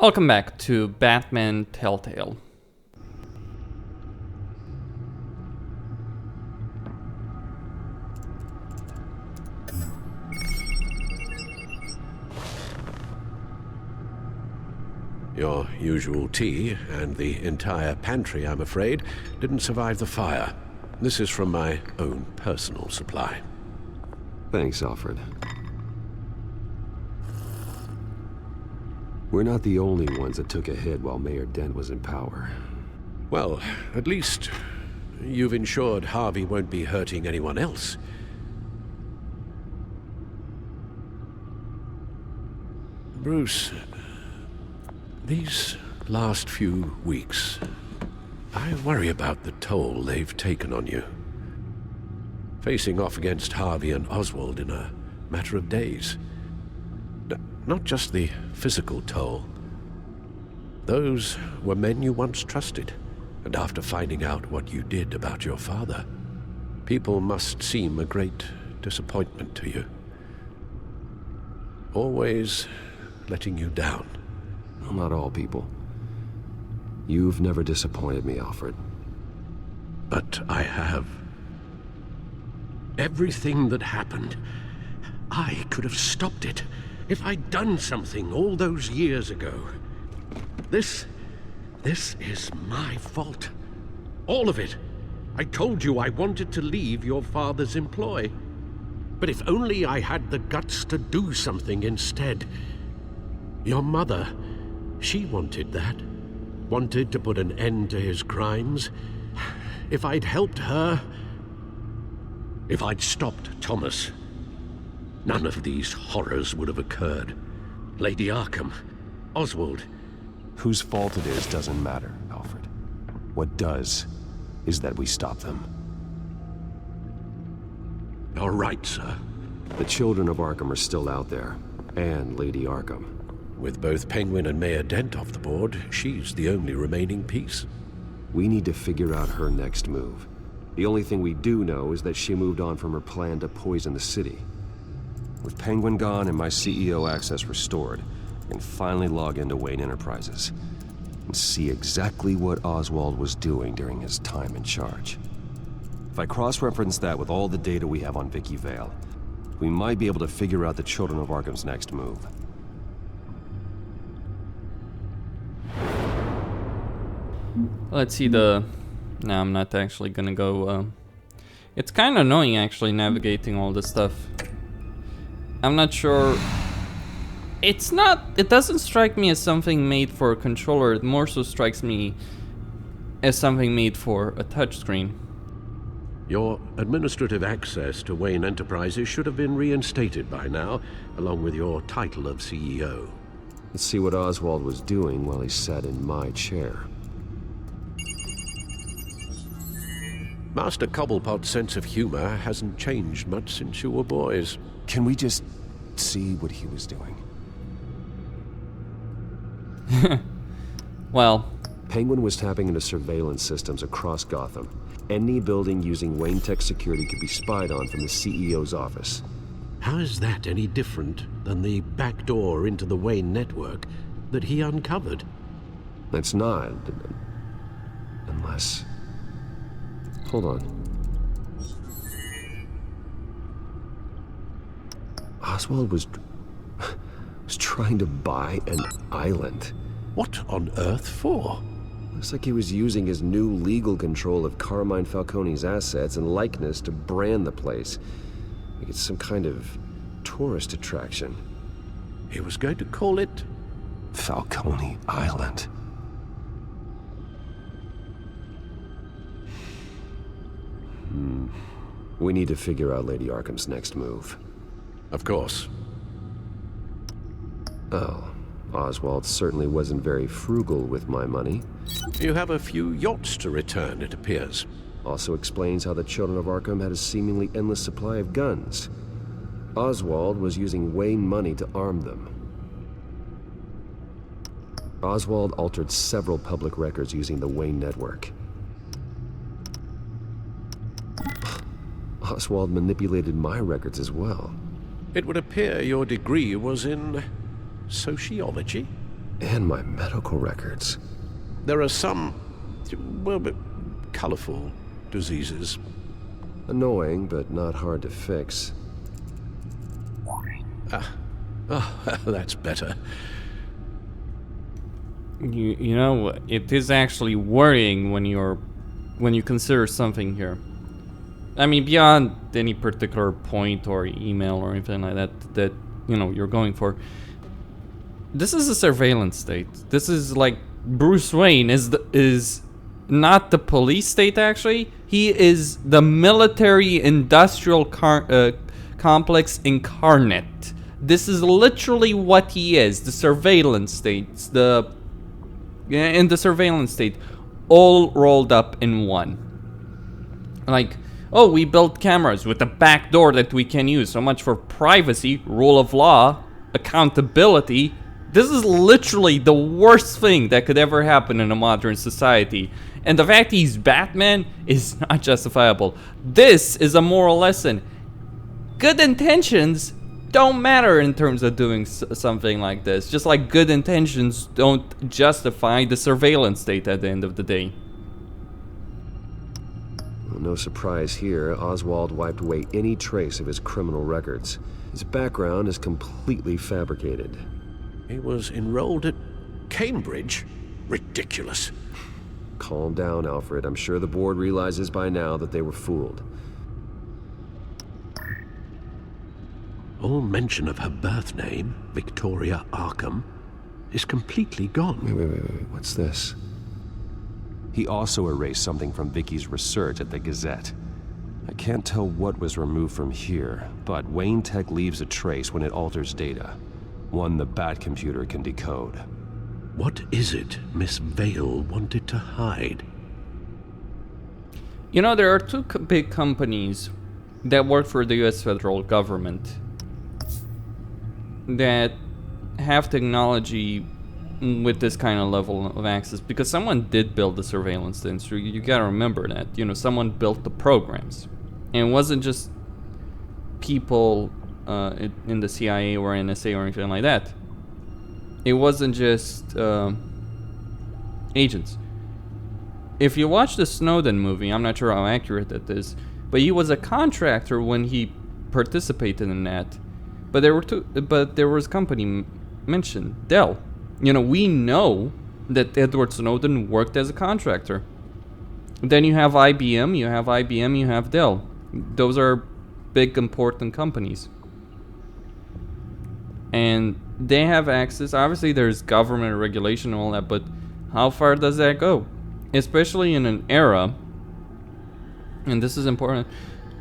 Welcome back to Batman Telltale. Your usual tea and the entire pantry, I'm afraid, didn't survive the fire. This is from my own personal supply. Thanks, Alfred. We're not the only ones that took a hit while Mayor Dent was in power. Well, at least you've ensured Harvey won't be hurting anyone else. Bruce, these last few weeks, I worry about the toll they've taken on you. Facing off against Harvey and Oswald in a matter of days. Not just the physical toll. Those were men you once trusted, and after finding out what you did about your father, people must seem a great disappointment to you. Always letting you down. Well, not all people. You've never disappointed me, Alfred. But I have. Everything that happened, I could have stopped it. If I'd done something all those years ago. This is my fault. All of it. I told you I wanted to leave your father's employ. But if only I had the guts to do something instead. Your mother, she wanted that. Wanted to put an end to his crimes. If I'd helped her... If I'd stopped Thomas... none of these horrors would have occurred. Lady Arkham, Oswald. Whose fault it is doesn't matter, Alfred. What does is that we stop them. You're right, sir. The children of Arkham are still out there, and Lady Arkham. With both Penguin and Mayor Dent off the board, she's the only remaining piece. We need to figure out her next move. The only thing we do know is that she moved on from her plan to poison the city. With Penguin gone and my CEO access restored, I can finally log into Wayne Enterprises and see exactly what Oswald was doing during his time in charge. If I cross-reference that with all the data we have on Vicky Vale, we might be able to figure out the Children of Arkham's next move. Let's see the... No, I'm not actually gonna go... It's kind of annoying actually navigating all this stuff. I'm not sure... It doesn't strike me as something made for a controller. It more so strikes me as something made for a touchscreen. Your administrative access to Wayne Enterprises should have been reinstated by now, along with your title of CEO. Let's see what Oswald was doing while he sat in my chair. Master Cobblepot's sense of humor hasn't changed much since you were boys. Can we just see what he was doing? Well... Penguin was tapping into surveillance systems across Gotham. Any building using Wayne Tech security could be spied on from the CEO's office. How is that any different than the back door into the Wayne network that he uncovered? It's not. Unless... Hold on. Oswald was trying to buy an island. What on earth for? Looks like he was using his new legal control of Carmine Falcone's assets and likeness to brand the place. Like it's some kind of tourist attraction. He was going to call it... Falcone Island. We need to figure out Lady Arkham's next move. Of course. Oh, Oswald certainly wasn't very frugal with my money. You have a few yachts to return, it appears. Also explains how the Children of Arkham had a seemingly endless supply of guns. Oswald was using Wayne money to arm them. Oswald altered several public records using the Wayne network. Oswald manipulated my records as well. It would appear your degree was in... sociology? And my medical records. There are some, well, but colorful diseases. Annoying, but not hard to fix. Oh, that's better. You know, it is actually worrying when you consider something here. I mean, beyond any particular point or email or anything like that you know you're going for. This is a surveillance state. This is like Bruce Wayne is not the police state. Actually, he is the military-industrial complex incarnate. This is literally what he is. The surveillance state. In the surveillance state, all rolled up in one. Like, oh, we built cameras with a back door that we can use. So much for privacy, rule of law, accountability. This is literally the worst thing that could ever happen in a modern society. And the fact he's Batman is not justifiable. This is a moral lesson. Good intentions don't matter in terms of doing something like this. Just like good intentions don't justify the surveillance state at the end of the day. Well, no surprise here, Oswald wiped away any trace of his criminal records. His background is completely fabricated. He was enrolled at Cambridge? Ridiculous. Calm down, Alfred. I'm sure the board realizes by now that they were fooled. All mention of her birth name, Victoria Arkham, is completely gone. Wait. What's this? He also erased something from Vicky's research at the Gazette. I can't tell what was removed from here, but Wayne Tech leaves a trace when it alters data. One the Bat computer can decode. What is it Miss Vale wanted to hide? You know, there are two big companies that work for the US federal government that have technology with this kind of level of access, because someone did build the surveillance industry. You gotta remember that. You know, someone built the programs. And it wasn't just people in the CIA or NSA or anything like that. It wasn't just agents. If you watch the Snowden movie, I'm not sure how accurate that is, but he was a contractor when he participated in that. But there was a company mentioned, Dell. You know, we know that Edward Snowden worked as a contractor. Then you have IBM, you have Dell. Those are big, important companies. And they have access. Obviously, there's government regulation and all that, but how far does that go? Especially in an era, and this is important,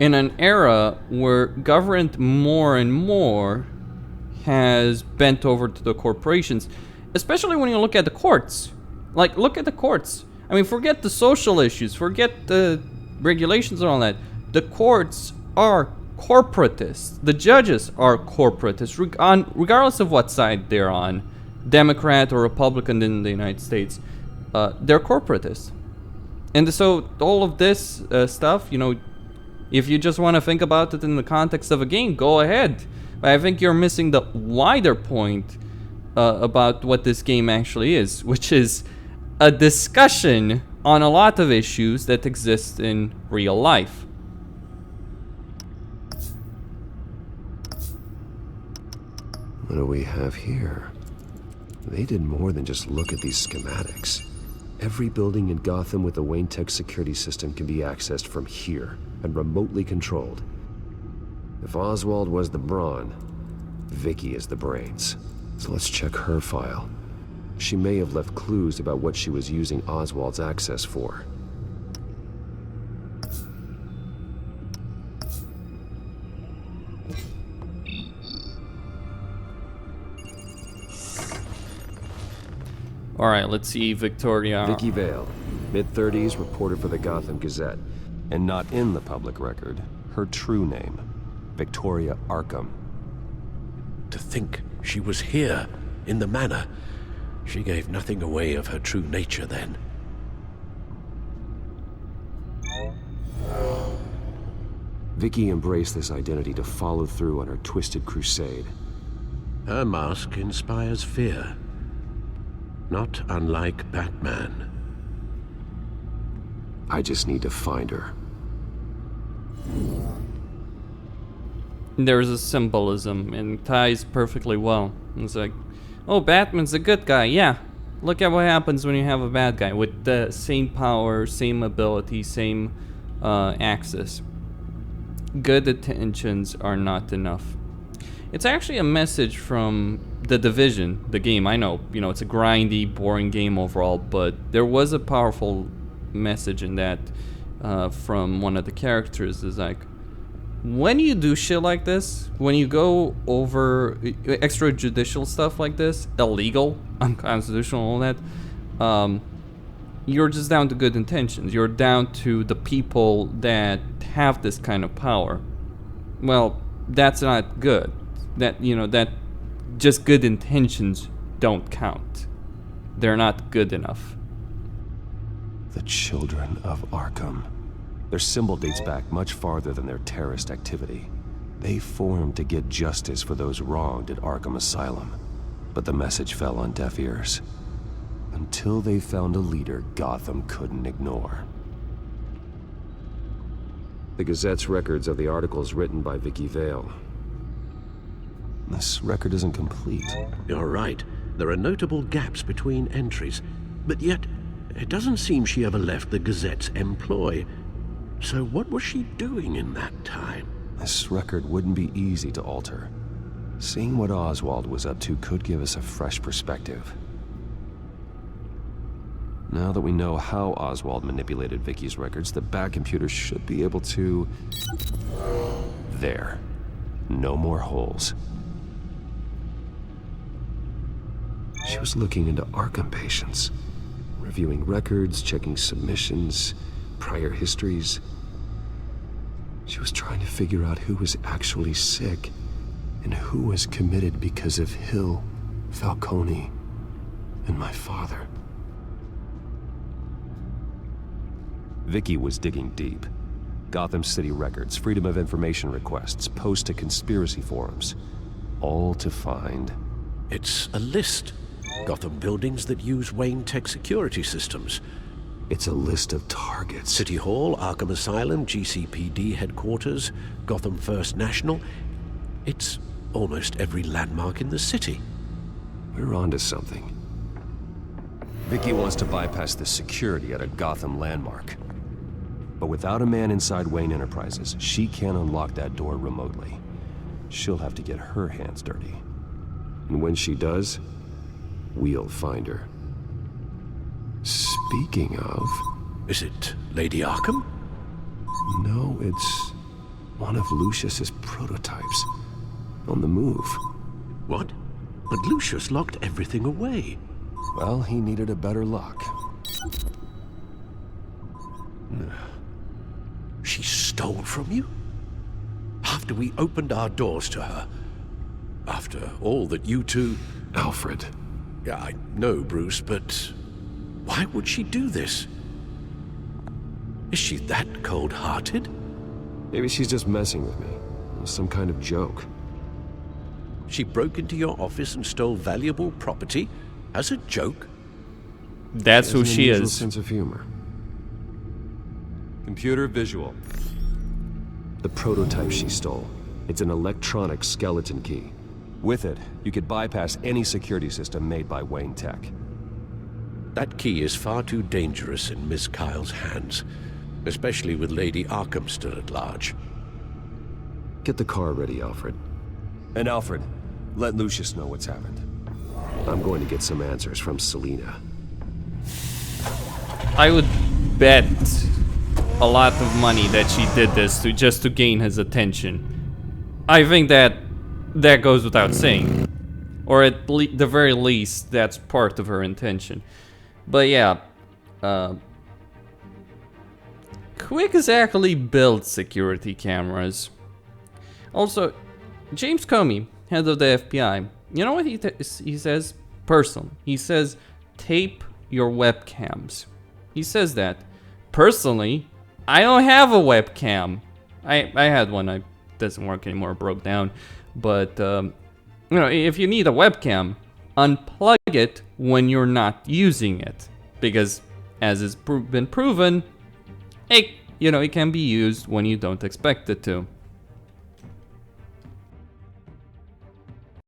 in an era where government more and more has bent over to the corporations, especially when you look at the courts. Like, look at the courts. I mean, forget the social issues, forget the regulations and all that. The courts are corporatists. The judges are corporatists, regardless of what side they're on, Democrat or Republican in the United States. They're corporatists. And so all of this stuff, you know, if you just want to think about it in the context of a game, go ahead. But I think you're missing the wider point about what this game actually is, which is a discussion on a lot of issues that exist in real life. What do we have here? They did more than just look at these schematics. Every building in Gotham with the Wayne Tech security system can be accessed from here and remotely controlled. If Oswald was the brawn, Vicky is the brains. So let's check her file. She may have left clues about what she was using Oswald's access for. Alright, let's see Victoria. Vicky Vale, mid-30s, reporter for the Gotham Gazette. And not in the public record, her true name, Victoria Arkham. To think she was here, in the manor. She gave nothing away of her true nature then. Vicky embraced this identity to follow through on her twisted crusade. Her mask inspires fear. not unlike Batman. I just need to find her. There's a symbolism and it ties perfectly well. It's like, oh, Batman's a good guy. Yeah, look at what happens when you have a bad guy with the same power, same ability, same access. Good intentions are not enough. It's actually a message from The Division, the game. I know, it's a grindy, boring game overall, but there was a powerful message in that from one of the characters. Is like, when you do shit like this, when you go over extrajudicial stuff like this, illegal, unconstitutional, all that, you're just down to good intentions. You're down to the people that have this kind of power. Well, that's not good. That just good intentions don't count. They're not good enough. The Children of Arkham. Their symbol dates back much farther than their terrorist activity. They formed to get justice for those wronged at Arkham Asylum. But the message fell on deaf ears. Until they found a leader Gotham couldn't ignore. The Gazette's records of the articles written by Vicky Vale. This record isn't complete. You're right. There are notable gaps between entries, but yet it doesn't seem she ever left the Gazette's employ. So what was she doing in that time? This record wouldn't be easy to alter. Seeing what Oswald was up to could give us a fresh perspective. Now that we know how Oswald manipulated Vicky's records, the Bat computer should be able to... There. No more holes. She was looking into Arkham patients, reviewing records, checking submissions, prior histories. She was trying to figure out who was actually sick and who was committed because of Hill, Falcone, and my father. Vicky was digging deep. Gotham City records, Freedom of Information requests, posts to conspiracy forums. All to find... It's a list. Gotham buildings that use Wayne Tech security systems. It's a list of targets. City Hall, Arkham Asylum, GCPD headquarters, Gotham First National. It's almost every landmark in the city. We're onto something. Vicky wants to bypass the security at a Gotham landmark. But without a man inside Wayne Enterprises, she can't unlock that door remotely. She'll have to get her hands dirty. And when she does, we'll find her. Speaking of... Is it Lady Arkham? No, it's one of Lucius's prototypes. On the move. What? But Lucius locked everything away. Well, he needed a better lock. She stole from you? After we opened our doors to her? After all that you two... Alfred. Yeah, I know, Bruce, but... why would she do this? Is she that cold-hearted? Maybe she's just messing with me. Some kind of joke. She broke into your office and stole valuable property as a joke? That's who she An unusual is. sense of humor. Computer visual. The prototype she stole. It's an electronic skeleton key. With it, you could bypass any security system made by Wayne Tech. That key is far too dangerous in Miss Kyle's hands, especially with Lady Arkham still at large. Get the car ready, Alfred. And Alfred, let Lucius know what's happened. I'm going to get some answers from Selina. I would bet a lot of money that she did this just to gain his attention. I think that goes without saying, or at the very least, that's part of her intention. But yeah, Quick exactly built security cameras. Also, James Comey, head of the FBI, you know what he says? Personal. He says, tape your webcams. He says that. Personally, I don't have a webcam. I had one. It doesn't work anymore. It broke down. But, if you need a webcam, unplug it when you're not using it, because as has been proven, it can be used when you don't expect it to.